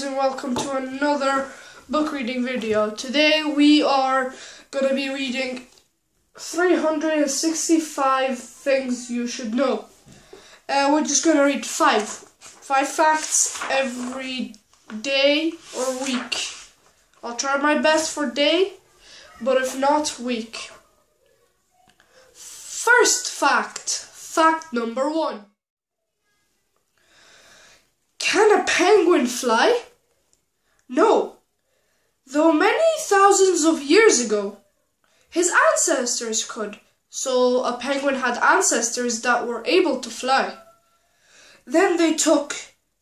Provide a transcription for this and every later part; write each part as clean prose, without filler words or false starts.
guys, and welcome to another book reading video. Today we are going to be reading 365 things you should know. We're just going to read five facts every day or week. I'll try my best for day, but if not, week. First fact number 1. Can a penguin fly? No. Though many thousands of years ago, his ancestors could. So a penguin had ancestors that were able to fly. Then they took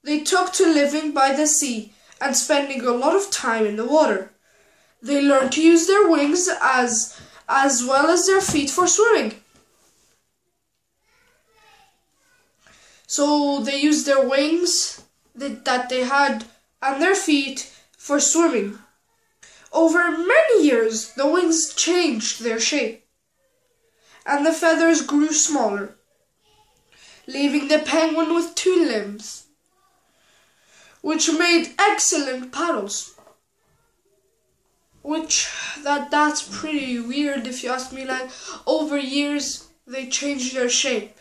to living by the sea and spending a lot of time in the water. They learned to use their wings as well as their feet for swimming. So they used their wings that they had and their feet for swimming. Over many years, the wings changed their shape, and the feathers grew smaller, leaving the penguin with 2 limbs, which made excellent paddles. That's pretty weird if you ask me. Like, over years, they changed their shape,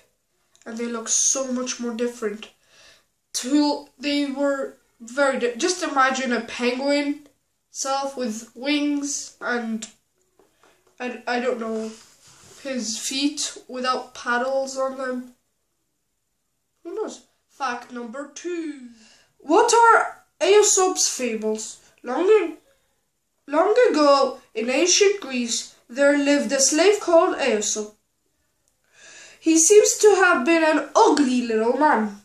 and they look so much more different. They were very just imagine a penguin itself with wings and I don't know, his feet without paddles on them. Who knows? Fact number 2. What are Aesop's fables? Long ago in ancient Greece there lived a slave called Aesop. He seems to have been an ugly little man,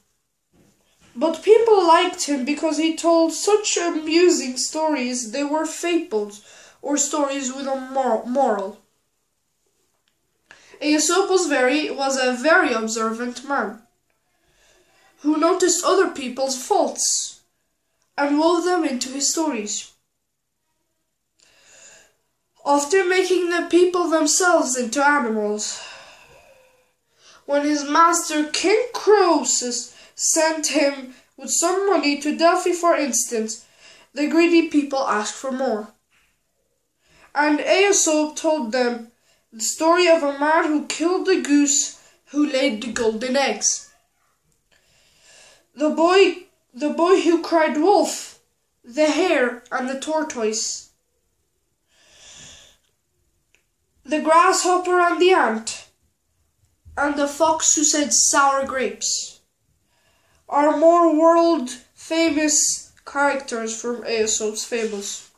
but people liked him because he told such amusing stories. They were fables, or stories with a moral. Aesop was a very observant man, who noticed other people's faults and wove them into his stories, often making the people themselves into animals. When his master King Croesus sent him with some money to Delphi, for instance, the greedy people asked for more. And Aesop told them the story of a man who killed the goose who laid the golden eggs, the boy who cried wolf, the hare and the tortoise, the grasshopper and the ant, and the fox who said sour grapes, are more world-famous characters from Aesop's fables.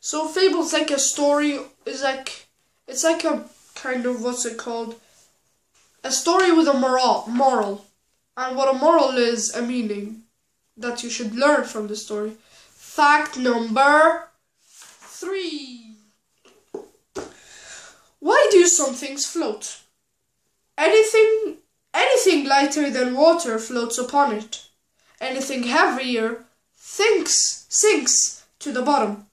So fables like a story it's like a kind of, what's it called? A story with a moral. And what a moral is, a meaning that you should learn from the story. Fact number 3. Why do some things float? Anything lighter than water floats upon it. Anything heavier sinks to the bottom.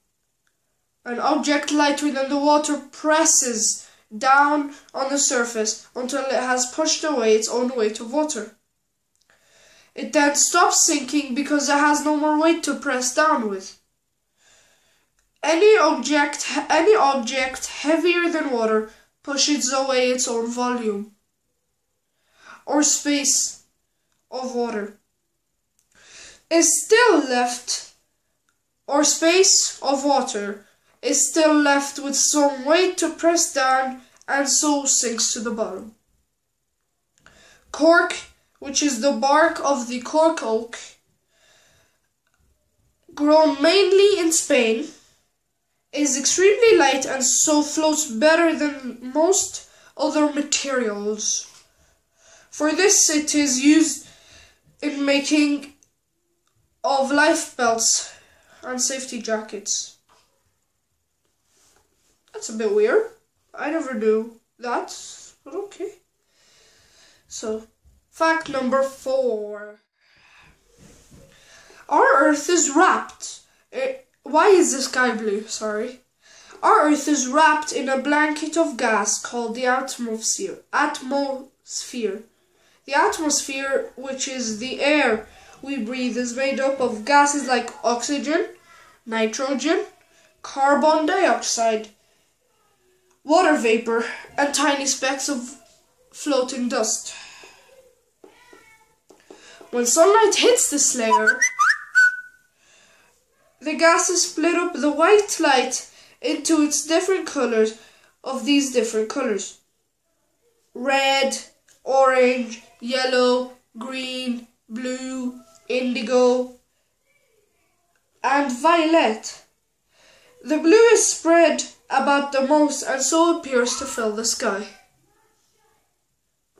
An object lighter than the water presses down on the surface until it has pushed away its own weight of water. It then stops sinking because it has no more weight to press down with. Any object heavier than water pushes away its own volume or space of water is still left with some weight to press down, and so sinks to the bottom. Cork, which is the bark of the cork oak, grown mainly in Spain, is extremely light and so floats better than most other materials. For this it is used in making of life belts and safety jackets. That's a bit weird. I never knew that, but okay. So, fact number 4. Our Earth is wrapped. Why is the sky blue? Sorry. Our Earth is wrapped in a blanket of gas called the atmosphere. The atmosphere, which is the air we breathe is made up of gases like oxygen, nitrogen, carbon dioxide, water vapor, and tiny specks of floating dust. When sunlight hits this layer, the gases split up the white light into its different colors of these different colors: red, orange, yellow, green, blue, indigo, and violet. The blue is spread about the most and so appears to fill the sky.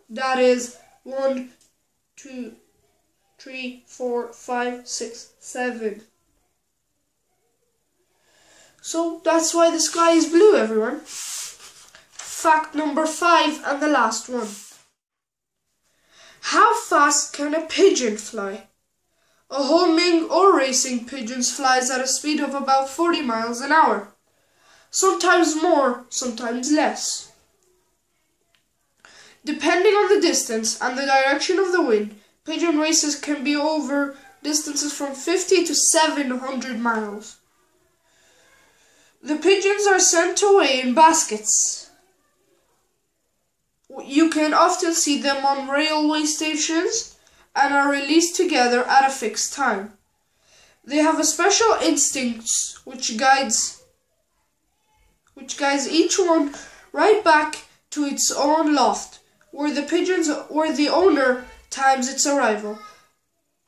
That is 1, 2, 3, 4, 5, 6, 7. So that's why the sky is blue, everyone. Fact number 5 and the last one. How fast can a pigeon fly? A homing or racing pigeon flies at a speed of about 40 miles an hour. Sometimes more, sometimes less. Depending on the distance and the direction of the wind, pigeon races can be over distances from 50 to 700 miles. The pigeons are sent away in baskets. You can often see them on railway stations and are released together at a fixed time. They have a special instinct which guides each one right back to its own loft, where the owner times its arrival.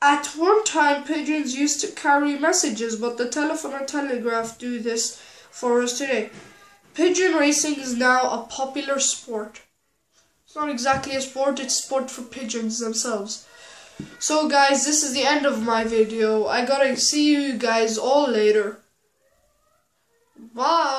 At one time, pigeons used to carry messages, but the telephone and telegraph do this for us today. Pigeon racing is now a popular sport. It's not exactly a sport, it's sport for pigeons themselves. So guys, this is the end of my video. I gotta see you guys all later. Bye!